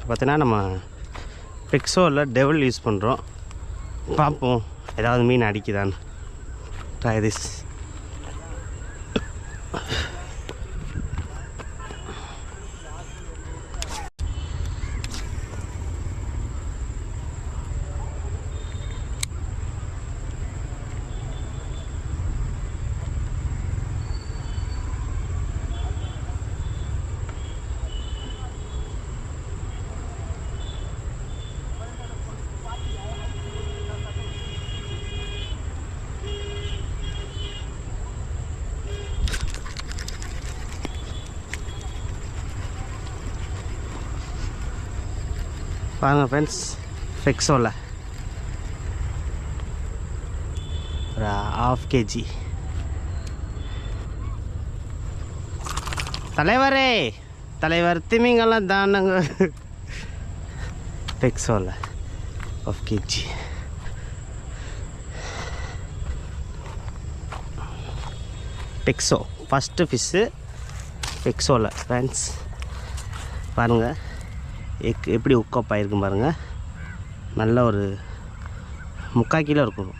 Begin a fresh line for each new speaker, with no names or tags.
பார்த்தீங்கன்னா நம்ம பிக்ஸோவில் devil use பண்ணுறோம். பார்ப்போம் ஏதாவது மீன் அடிக்குதான்னு. Try this. பாருங்கள் ஃப்ரெண்ட்ஸ், ஃபிக்ஸோவில் ஒரு 1/2 kg. தலைவர் திமிங்கெல்லாம் தானுங்க. ஃபிக்ஸோவில் 1/2 kg. பிக்ஸோ ஃபஸ்ட்டு ஃபிஷ்ஷு பிக்ஸோவில் ஃப்ரெண்ட்ஸ். பாருங்கள் எப்படி உக்கப் ஆகிருக்கும் பாருங்கள். நல்ல ஒரு 3/4 கிலோ இருக்கும்.